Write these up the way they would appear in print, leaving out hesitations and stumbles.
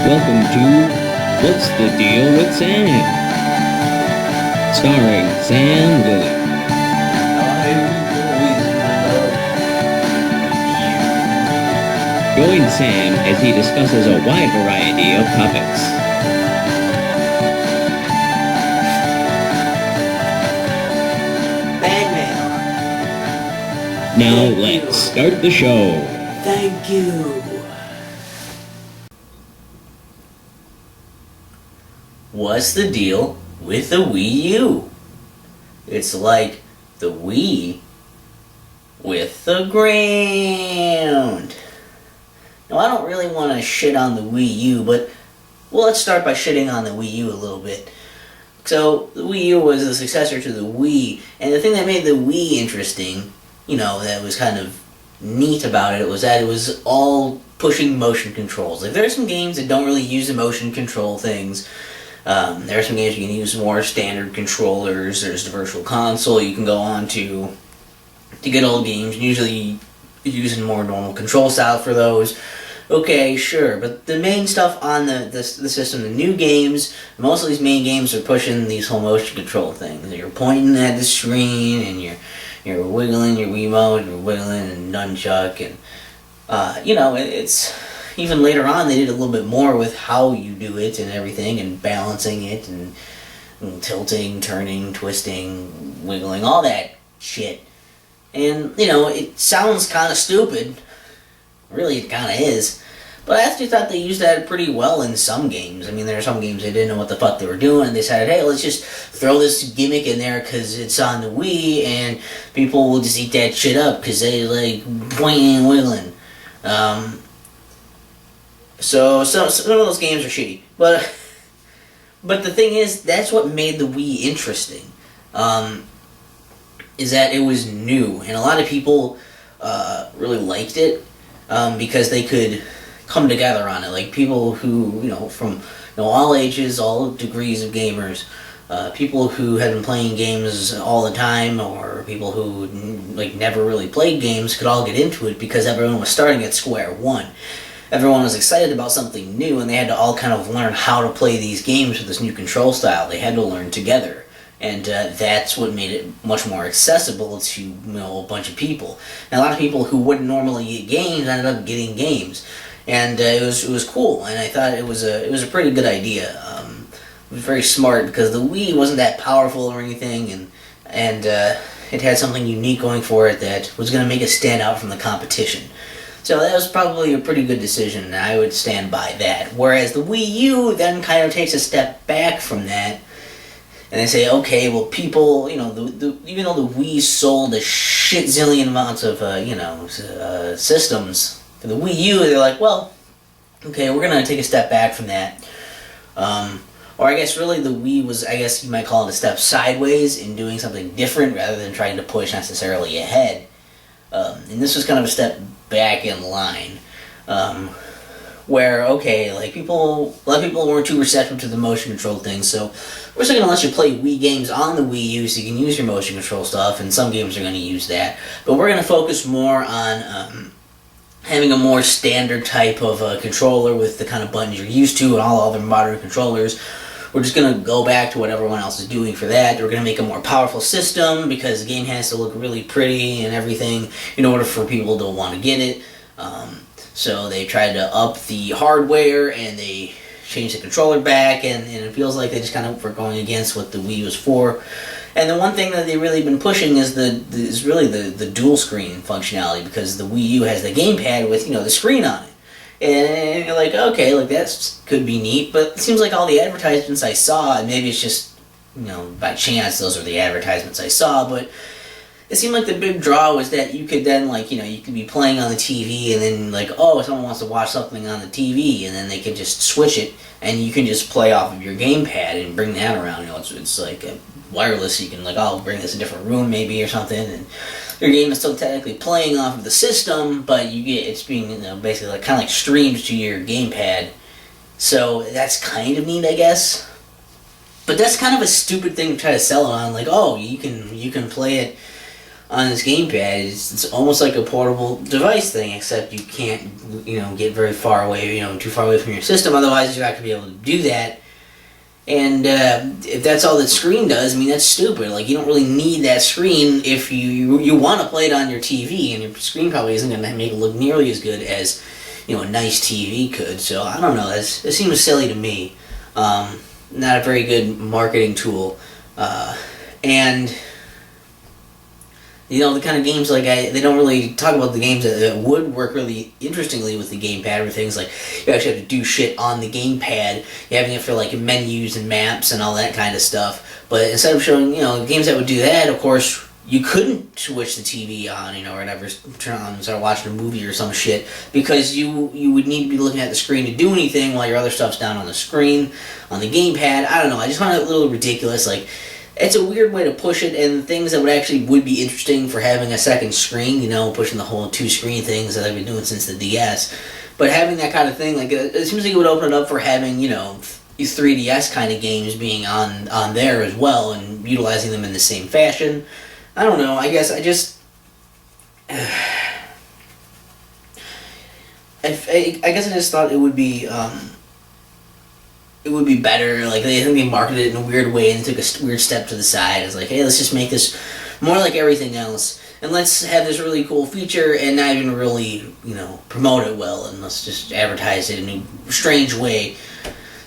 Welcome to What's the Deal with Sam? Starring Sam Lilly. Join Sam as he discusses a wide variety of topics. Batman. Now let's start the show. Thank you. What's the deal with the Wii U? It's like the Wii with the ground. Now, I don't really want to shit on the Wii U, but let's start by shitting on the Wii U a little bit. So, the Wii U was the successor to the Wii, and the thing that made the Wii interesting, that was kind of neat about it, was that it was all pushing motion controls. Like, there are some games that don't really use the motion control things. There are some games you can use more standard controllers. There's the Virtual Console you can go on to get old games. Usually using more normal control style for those. Okay, sure, but the main stuff on the system, the new games, most of these main games are pushing these whole motion control things. You're pointing at the screen and you're wiggling your Wiimote, you're wiggling and nunchuck, and it's. Even later on, they did a little bit more with how you do it and everything, and balancing it, and tilting, turning, twisting, wiggling, all that shit. And, it sounds kind of stupid. Really, it kind of is. But I actually thought they used that pretty well in some games. I mean, there are some games they didn't know what the fuck they were doing, and they decided, hey, let's just throw this gimmick in there because it's on the Wii, and people will just eat that shit up because they like pointing and wiggling. So some of those games are shitty, but the thing is, that's what made the Wii interesting. Is that it was new, and a lot of people really liked it because they could come together on it. Like people who from all ages, all degrees of gamers, people who had been playing games all the time, or people who never really played games, could all get into it because everyone was starting at square one. Everyone was excited about something new, and they had to all kind of learn how to play these games with this new control style. They had to learn together, and that's what made it much more accessible to a bunch of people. And a lot of people who wouldn't normally get games ended up getting games, and it was cool. And I thought it was a pretty good idea. It was very smart because the Wii wasn't that powerful or anything, and it had something unique going for it that was going to make it stand out from the competition. So that was probably a pretty good decision, and I would stand by that. Whereas the Wii U then kind of takes a step back from that, and they say, okay, well, people, even though the Wii sold a shit zillion amounts of, systems, for the Wii U, they're like, well, okay, we're going to take a step back from that. Or I guess really the Wii was, I guess you might call it a step sideways in doing something different rather than trying to push necessarily ahead. And this was kind of a step back in line, where, okay, a lot of people weren't too receptive to the motion control thing, so we're still going to let you play Wii games on the Wii U so you can use your motion control stuff, and some games are going to use that, but we're going to focus more on having a more standard type of controller with the kind of buttons you're used to and all other modern controllers. We're just going to go back to what everyone else is doing for that. We're going to make a more powerful system because the game has to look really pretty and everything in order for people to want to get it. So they tried to up the hardware and they changed the controller back, and it feels like they just kind of were going against what the Wii was for. And the one thing that they've really been pushing is the dual screen functionality, because the Wii U has the gamepad with the screen on it. And you're like, okay, that could be neat, but it seems like all the advertisements I saw, and maybe it's just, by chance those are the advertisements I saw, but it seemed like the big draw was that you could then, you could be playing on the TV, and then, someone wants to watch something on the TV, and then they can just switch it, and you can just play off of your gamepad and bring that around. It's like a wireless, you can, bring this in a different room maybe or something, and your game is still technically playing off of the system, but it's being basically kind of streamed to your gamepad. So that's kind of neat, I guess. But that's kind of a stupid thing to try to sell it on. You can play it on this gamepad. It's almost like a portable device thing, except you can't, get very far away, too far away from your system. Otherwise, you're not going to be able to do that. And if that's all that screen does, I mean, that's stupid. Like, you don't really need that screen if you want to play it on your TV, and your screen probably isn't going to make it look nearly as good as, a nice TV could. So, I don't know. It seems silly to me. Not a very good marketing tool. And the kind of games they don't really talk about the games that would work really interestingly with the gamepad, or things like you actually have to do shit on the gamepad. You're having it for like menus and maps and all that kind of stuff. But instead of showing games that would do that, of course you couldn't switch the TV on, or whatever, turn on and start watching a movie or some shit, because you would need to be looking at the screen to do anything while your other stuff's down on the screen on the gamepad. I don't know. I just find it a little ridiculous. Like, it's a weird way to push it, and things that would be interesting for having a second screen, pushing the whole two-screen things that I've been doing since the DS. But having that kind of thing, it seems like it would open it up for having, 3DS kind of games being on there as well, and utilizing them in the same fashion. I don't know, I guess I just... I guess I just thought it would be better. Like, I think they marketed it in a weird way and took a weird step to the side. It's like, hey, let's just make this more like everything else, and let's have this really cool feature and not even really, promote it well, and let's just advertise it in a strange way.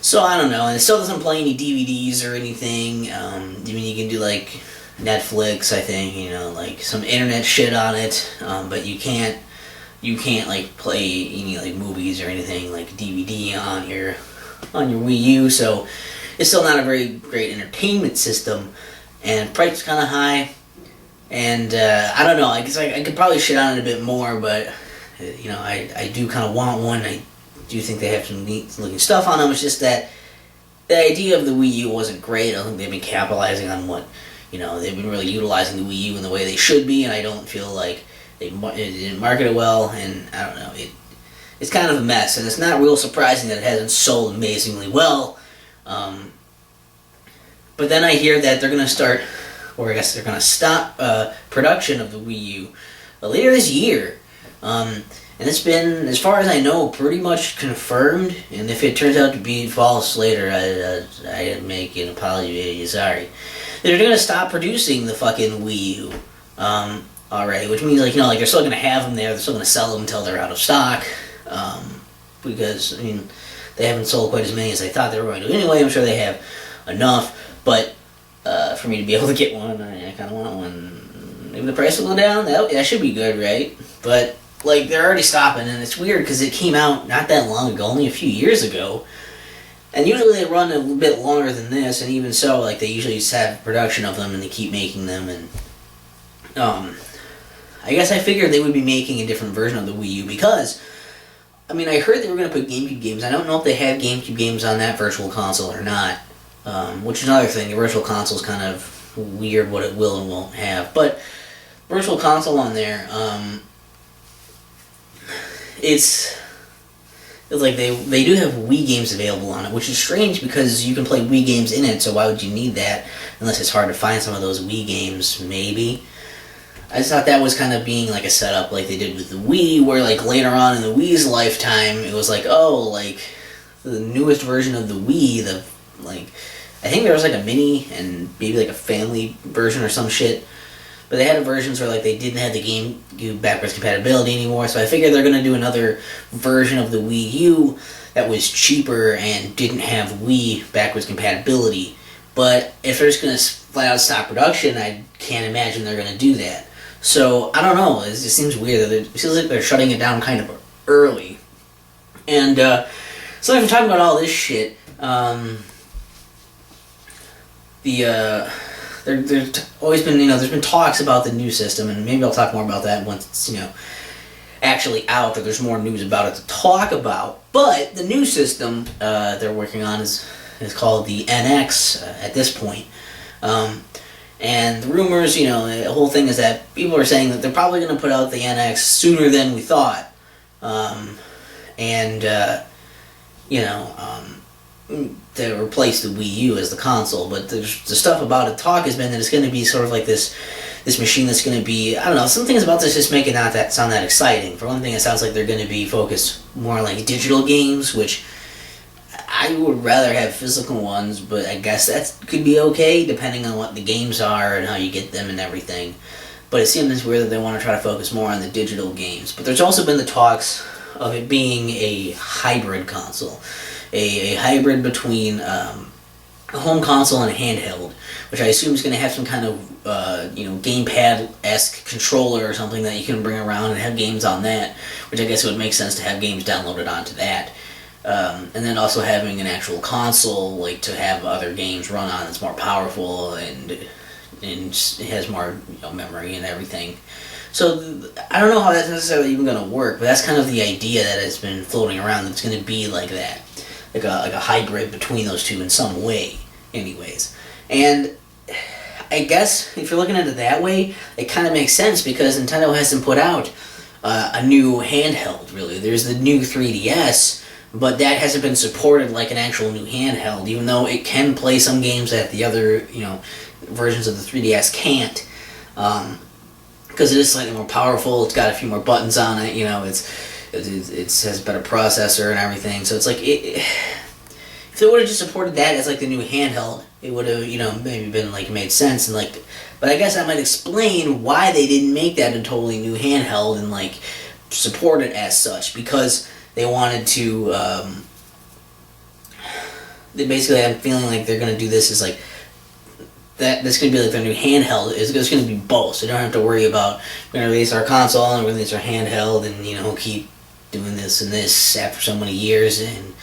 So, I don't know, and it still doesn't play any DVDs or anything. I mean, you can do, like, Netflix, I think, like, some internet shit on it, but you can't, like, play any, like, movies or anything, like, DVD on your Wii U, so it's still not a very great entertainment system, and price is kind of high, and I don't know, I guess I could probably shit on it a bit more, but, I do kind of want one. I do think they have some neat looking stuff on them. It's just that the idea of the Wii U wasn't great. I don't think they've been capitalizing on what, they've been really utilizing the Wii U in the way they should be, and I don't feel like they didn't market it well, and I don't know, it's kind of a mess, and it's not real surprising that it hasn't sold amazingly well. But then I hear that they're going to start, or I guess they're going to stop production of the Wii U later this year. And it's been, as far as I know, pretty much confirmed. And if it turns out to be false later, I make an apology. Sorry. They're going to stop producing the fucking Wii U already, which means, like, they're still going to have them there. They're still going to sell them until they're out of stock. Because, I mean, they haven't sold quite as many as I thought they were going to anyway. I'm sure they have enough, but for me to be able to get one, I kind of want one. Maybe the price will go down. That should be good, right? But, like, they're already stopping, and it's weird because it came out not that long ago, only a few years ago. And usually they run a little bit longer than this, and even so, like, they usually just have production of them, and they keep making them, and I guess I figured they would be making a different version of the Wii U because, I mean, I heard they were going to put GameCube games. I don't know if they have GameCube games on that virtual console or not, which is another thing. The virtual console is kind of weird what it will and won't have, but virtual console on there, it's like they do have Wii games available on it, which is strange because you can play Wii games in it, so why would you need that unless it's hard to find some of those Wii games, maybe. I just thought that was kind of being like a setup like they did with the Wii, where like later on in the Wii's lifetime, it was like, oh, like the newest version of the Wii, I think there was like a mini and maybe like a family version or some shit. But they had versions where like they didn't have the GameCube backwards compatibility anymore, so I figured they're going to do another version of the Wii U that was cheaper and didn't have Wii backwards compatibility. But if they're just going to flat out stop production, I can't imagine they're going to do that. So, I don't know, it just seems weird. It feels like they're shutting it down kind of early. And, so if we're talking about all this shit, there's always been, there's been talks about the new system, and maybe I'll talk more about that once it's, actually out, or there's more news about it to talk about. But the new system they're working on is called the NX at this point. And the rumors, the whole thing is that people are saying that they're probably going to put out the NX sooner than we thought. To replace the Wii U as the console. But the stuff about it, talk has been that it's going to be sort of like this this machine that's going to be, I don't know, some things about this just make it not that sound that exciting. For one thing, it sounds like they're going to be focused more on like digital games, which I would rather have physical ones, but I guess that could be okay depending on what the games are and how you get them and everything. But it seems weird that they want to try to focus more on the digital games. But there's also been the talks of it being a hybrid console, a hybrid between a home console and a handheld, which I assume is going to have some kind of gamepad-esque controller or something that you can bring around and have games on that, which I guess it would make sense to have games downloaded onto that. And then also having an actual console, like to have other games run on that's more powerful and it has more memory and everything. So I don't know how that's necessarily even going to work, but that's kind of the idea that has been floating around. That's going to be like that, like a hybrid between those two in some way, anyways. And I guess if you're looking at it that way, it kind of makes sense because Nintendo hasn't put out a new handheld. Really, there's the new 3DS. But that hasn't been supported like an actual new handheld, even though it can play some games that the other, versions of the 3DS can't. Because it is slightly more powerful. It's got a few more buttons on it. It has a better processor and everything. So it's like if they would have just supported that as like the new handheld, it would have maybe been like made sense and like. But I guess that might explain why they didn't make that a totally new handheld and like support it as such, because they wanted to, they basically, I'm feeling like they're going to do this as like, that's going to be like their new handheld. It's going to be both, so you don't have to worry about, we're going to release our console and release our handheld and, keep doing this and this after so many years and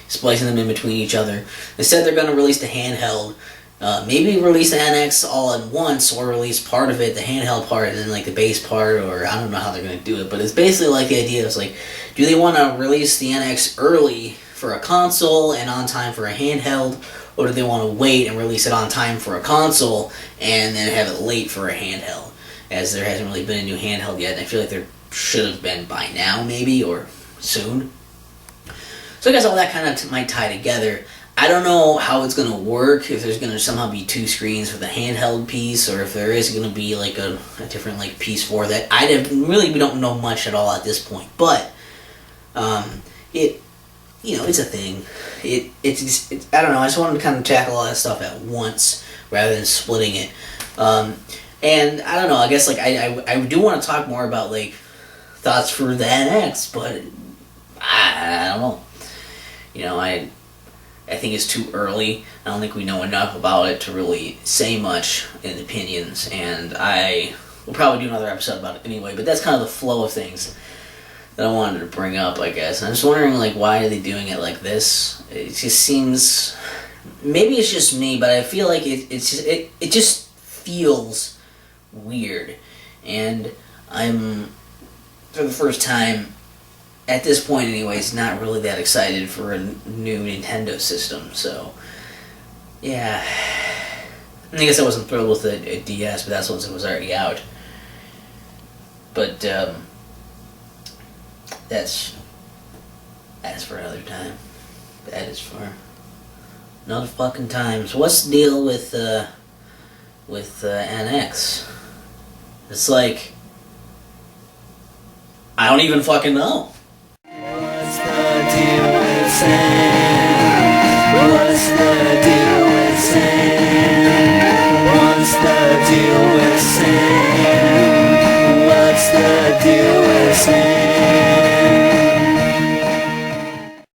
splicing them in between each other. Instead, they're going to release the handheld, maybe release the NX all at once, or release part of it, the handheld part, and then like the base part, or I don't know how they're going to do it, but it's basically like the idea is like, do they want to release the NX early for a console and on time for a handheld, or do they want to wait and release it on time for a console and then have it late for a handheld, as there hasn't really been a new handheld yet, and I feel like there should have been by now, maybe, or soon. So I guess all that kind of might tie together. I don't know how it's going to work, if there's going to somehow be two screens for the handheld piece, or if there is going to be like a different like piece for that. We don't know much at all at this point, but it's a thing. It's I don't know, I just wanted to kind of tackle all that stuff at once rather than splitting it. And I don't know, I guess like I do want to talk more about like thoughts for the NX, but I don't know. I think it's too early. I don't think we know enough about it to really say much in opinions, and I will probably do another episode about it anyway, but that's kind of the flow of things that I wanted to bring up, I guess. I'm just wondering, like, why are they doing it like this? It just seems, maybe it's just me, but I feel like it just feels weird, and I'm, for the first time, at this point anyways, not really that excited for a new Nintendo system, so yeah. I guess I wasn't thrilled with a DS, but that's once it was already out. But that's for another time. That is for another fucking time. So what's the deal with NX? It's like, I don't even fucking know. What's the deal with Sam? What's the